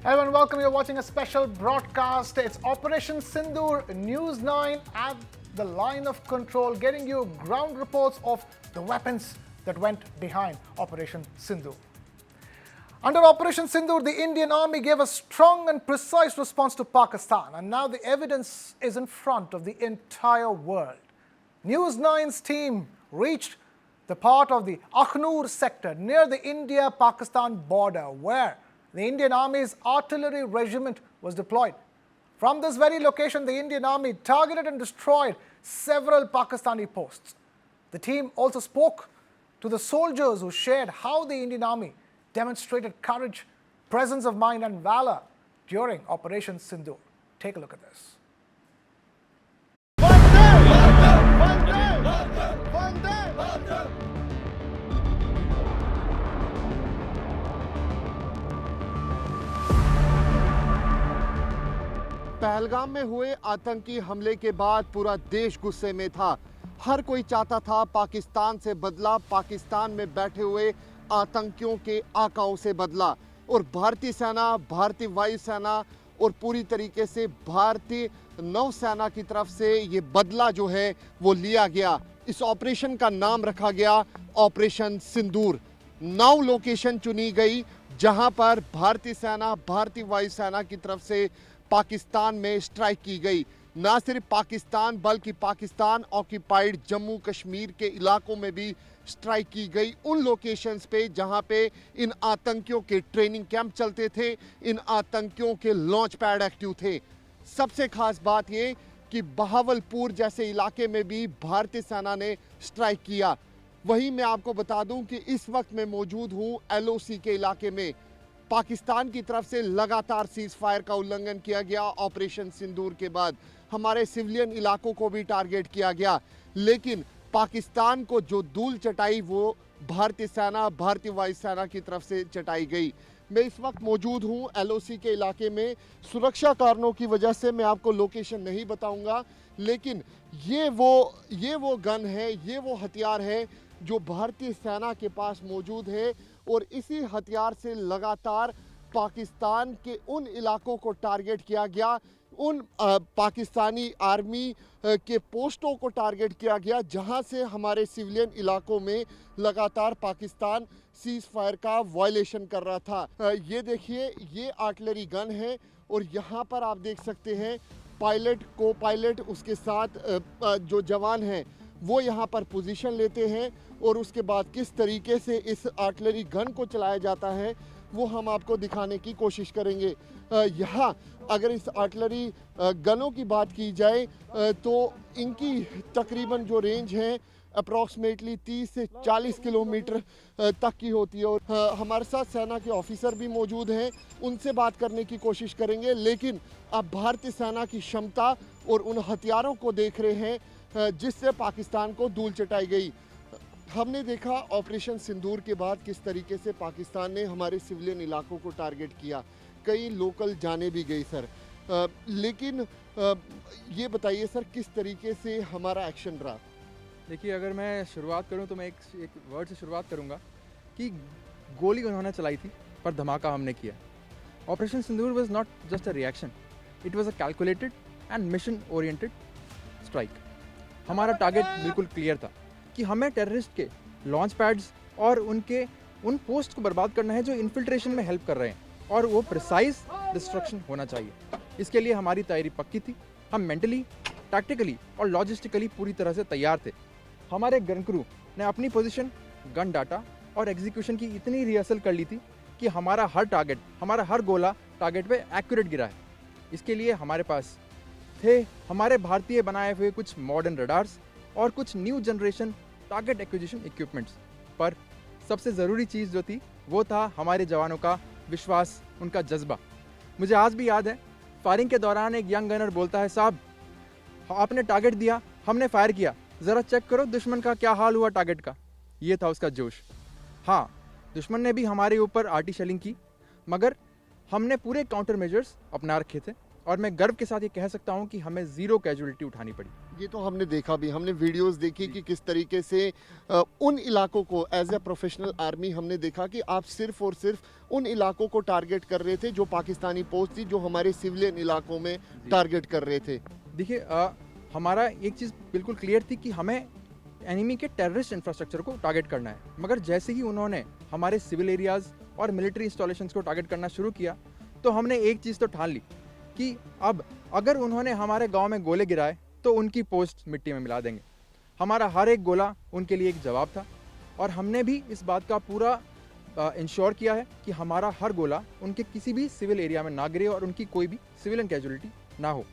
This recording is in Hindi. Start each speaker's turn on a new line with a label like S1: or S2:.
S1: Everyone, welcome. You're watching a special broadcast. It's Operation Sindoor, News 9 at the line of control, getting you ground reports of the weapons that went behind Operation Sindoor. Under Operation Sindoor, the Indian Army gave a strong and precise response to Pakistan, and now the evidence is in front of the entire world. News 9's team reached the part of the Akhnur sector near the India-Pakistan border, where the Indian Army's artillery regiment was deployed. From this very location, the Indian Army targeted and destroyed several Pakistani posts. The team also spoke to the soldiers who shared how the Indian Army demonstrated courage, presence of mind and valor during Operation Sindoor. Take a look at this.
S2: Pahalgam में हुए आतंकी हमले के बाद पूरा देश गुस्से में था। हर कोई चाहता था पाकिस्तान से बदला, पाकिस्तान में बैठे हुए आतंकियों के आकाओं से बदला। और भारतीय सेना, भारतीय वायुसेना और पूरी तरीके से भारतीय नौसेना की तरफ से ये बदला जो है वो लिया गया। इस ऑपरेशन का नाम रखा गया ऑपरेशन सिंदूर। 9 लोकेशन चुनी गई जहां पर भारतीय सेना, भारतीय वायुसेना की तरफ से पाकिस्तान में स्ट्राइक की गई। ना सिर्फ पाकिस्तान बल्कि पाकिस्तान ऑक्यूपाइड जम्मू कश्मीर के इलाकों में भी स्ट्राइक की गई, उन लोकेशंस पे जहां पे इन आतंकियों के ट्रेनिंग कैंप चलते थे, इन आतंकियों के लॉन्च पैड एक्टिव थे। सबसे खास बात ये कि बहावलपुर जैसे इलाके में भी भारतीय सेना ने स्ट्राइक किया। वहीं मैं आपको बता दूं कि इस वक्त मैं मौजूद हूं LOC के इलाके में। पाकिस्तान की तरफ से लगातार सीज फायर का उल्लंघन किया गया। ऑपरेशन सिंदूर के बाद हमारे सिविलियन इलाकों को भी टारगेट किया गया, लेकिन पाकिस्तान को जो धूल चटाई वो भारतीय सेना, भारतीय वायुसेना की तरफ से चटाई गई। मैं इस वक्त मौजूद हूं LOC के इलाके में। सुरक्षा कारणों की वजह से मैं आपको लोकेशन नहीं बताऊंगा, लेकिन ये वो गन है, ये वो हथियार है जो भारतीय सेना के पास मौजूद है। और इसी हथियार से लगातार पाकिस्तान के उन इलाकों को टारगेट किया गया, उन पाकिस्तानी आर्मी के पोस्टों को टारगेट किया गया जहां से हमारे सिविलियन इलाकों में लगातार पाकिस्तान सीज फायर का वायलेशन कर रहा था। ये देखिए, ये आर्टिलरी गन है और यहाँ पर आप देख सकते हैं पायलट, को पायलट, उसके साथ जो जवान हैं वो यहाँ पर पोजीशन लेते हैं और उसके बाद किस तरीके से इस आर्टिलरी गन को चलाया जाता है वो हम आपको दिखाने की कोशिश करेंगे। यहाँ अगर इस आर्टिलरी गनों की बात की जाए तो इनकी तकरीबन जो रेंज है अप्रॉक्सीमेटली 30 से 40 किलोमीटर तक की होती है। और हमारे साथ सेना के ऑफिसर भी मौजूद हैं, उनसे बात करने की कोशिश करेंगे। लेकिन अब भारतीय सेना की क्षमता और उन हथियारों को देख रहे हैं जिससे पाकिस्तान को धूल चटाई गई। हमने देखा ऑपरेशन सिंदूर के बाद किस तरीके से पाकिस्तान ने हमारे सिविलियन इलाकों को टारगेट किया, कई लोकल जाने भी गई सर। लेकिन ये बताइए सर, किस तरीके से हमारा एक्शन रहा?
S3: देखिए, अगर मैं शुरुआत करूं तो मैं एक वर्ड से शुरुआत करूंगा कि गोली उन्होंने चलाई थी पर धमाका हमने किया। Operation Sindoor was not just a reaction, it was a calculated and mission oriented strike. हमारा टारगेट बिल्कुल क्लियर था कि हमें टेररिस्ट के लॉन्च पैड्स और उन पोस्ट को बर्बाद करना है जो इन्फिल्ट्रेशन में हेल्प कर रहे हैं, और वो प्रिसाइज डिस्ट्रक्शन होना चाहिए। इसके लिए हमारी तैयारी पक्की थी। हम मेंटली, टैक्टिकली और लॉजिस्टिकली पूरी तरह से तैयार थे। हमारे गन क्रू ने अपनी पोजीशन, गन डाटा और एग्जीक्यूशन की इतनी रिहर्सल कर ली थी कि हमारा हर टारगेट, हमारा हर गोला टारगेट पे एक्यूरेट गिरा है। इसके लिए हमारे पास थे हमारे भारतीय बनाए हुए कुछ मॉडर्न रडार्स और कुछ new generation target acquisition equipments, पर सबसे ज़रूरी चीज़ जो थी वो था हमारे जवानों का विश्वास, उनका जज्बा। मुझे आज भी याद है, फायरिंग के दौरान एक यंग गनर बोलता है, साहब आपने टारगेट दिया, हमने फायर किया, ज़रा चेक करो दुश्मन का क्या हाल हुआ टारगेट का। ये था उसका जोश। हाँ, दुश्मन ने भी हमारे ऊपर आर्टी शेलिंग की, मगर हमने पूरे काउंटर मेजर्स अपना रखे थे और मैं गर्व के साथ ये कह सकता हूँ कि हमें ज़ीरो कैजुअलिटी उठानी पड़ी।
S2: ये तो हमने देखा भी, हमने वीडियोस देखी कि किस तरीके से उन इलाकों को एज ए प्रोफेशनल आर्मी हमने देखा कि आप सिर्फ और सिर्फ उन इलाकों को टारगेट कर रहे थे जो पाकिस्तानी पोस्ट थी, जो हमारे सिविलियन इलाकों में टारगेट कर रहे थे।
S3: देखिए हमारा एक चीज़ बिल्कुल क्लियर थी कि हमें एनिमी के टेररिस्ट इंफ्रास्ट्रक्चर को टारगेट करना है, मगर जैसे ही उन्होंने हमारे सिविल एरियाज़ और मिलिट्री इंस्टॉलेशंस को टारगेट करना शुरू किया तो हमने एक चीज़ तो ठान ली कि अब अगर उन्होंने हमारे गांव में गोले गिराए तो उनकी पोस्ट मिट्टी में मिला देंगे। हमारा हर एक गोला उनके लिए एक जवाब था और हमने भी इस बात का पूरा इंश्योर किया है कि हमारा हर गोला उनके किसी भी सिविल एरिया में ना गिरे और उनकी कोई भी सिविलियन कैजुअलिटी ना हो।